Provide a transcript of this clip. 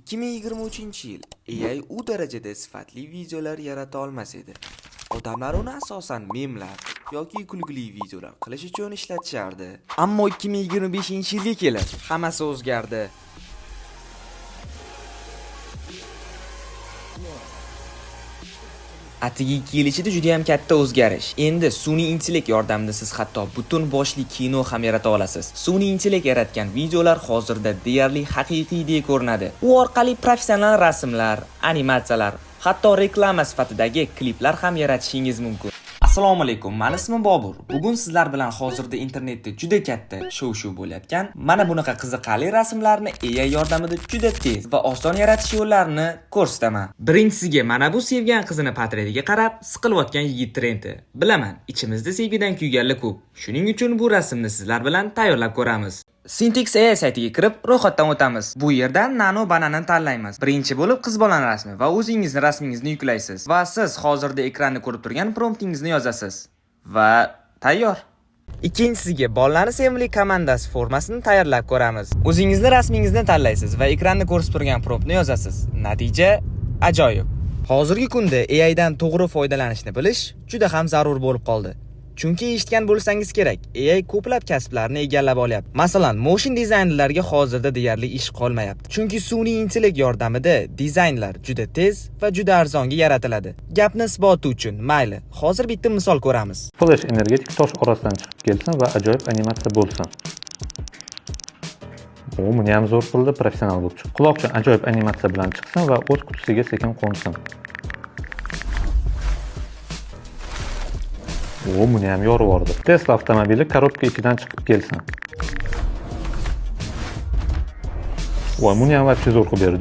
2023-yil AI u darajada sifatli videolar yarata olmas edi. Odamlar uni asosan memlar yoki kulgili videolar qilish uchun ishlatishardi. Ammo 2025-yilga kelib hammasi o'zgardi. Atigi 2 yil ichida juda ham katta o'zgarish. Endi sun'iy intellekt yordamida siz hatto butun boshli kino ham yarata olasiz. Sun'iy intellekt yaratgan videolar hozirda deyarli haqiqiydek ko'rinadi. U orqali professional rasmlar, animatsiyalar, hatto reklama sifatidagi kliplar ham yaratishingiz mumkin. Assalomu alaykum, men ismim Bobur. Bugun sizlar bilan hozirda internetda juda katta shov-shuv bo'layotgan mana bunaqa qiziqarli rasmlarni AI yordamida juda tez va oson yaratish yo'llarini ko'rsataman. Birinchisiga mana bu sevgan qizini portretiga qarab siqilayotgan yigit trendi. Bilaman, ichimizda sevgidan kuyganlar ko'p. Shuning uchun bu rasmni sizlar bilan tayyorlab ko'ramiz. Syntax AI saytiga kirib ro'yxatdan o'tamiz. Bu yerdan Nano bananani tanlaymiz. Birinchi bo'lib qiz bolani rasmi va o'zingizning rasmingizni yuklaysiz va siz hozirda ekranni ko'rib turgan promptingizni yozasiz va tayyor. Ikkinchisiga bolalarni sevimli komandasi formasini tayyorlab ko'ramiz. O'zingizning rasmingizni tanlaysiz va ekranni ko'rib turgan promptni yozasiz. Natija ajoyib. Hozirgi kunda AI dan to'g'ri foydalanishni bilish juda ham zarur bo'lib qoldi. Chunki eshitgan bo'lsangiz kerak, AI ko'plab kasblarni egallab olyapti. Masalan, motion dizaynerlarga hozirda deyarli ish qolmayapti. Chunki sun'iy intellekt yordamida dizaynlar juda tez va juda arzonga yaratiladi. Gapni isboti uchun, mayli, hozir bitta misol ko'ramiz. Flash energetik tosh orasidan chiqib kelsin va ajoyib animatsiya bo'lsin. Buni ham zo'r qildi, professional bo'lib chiqdi. Quloqchin ajoyib animatsiya bilan chiqsin va o'z qutisiga sekin qo'nsin. Buni ham yorib yubordi. Tesla avtomobili korobka ichidan chiqib kelsin. Voy, buni ham vaqti zo'r qilib berdi.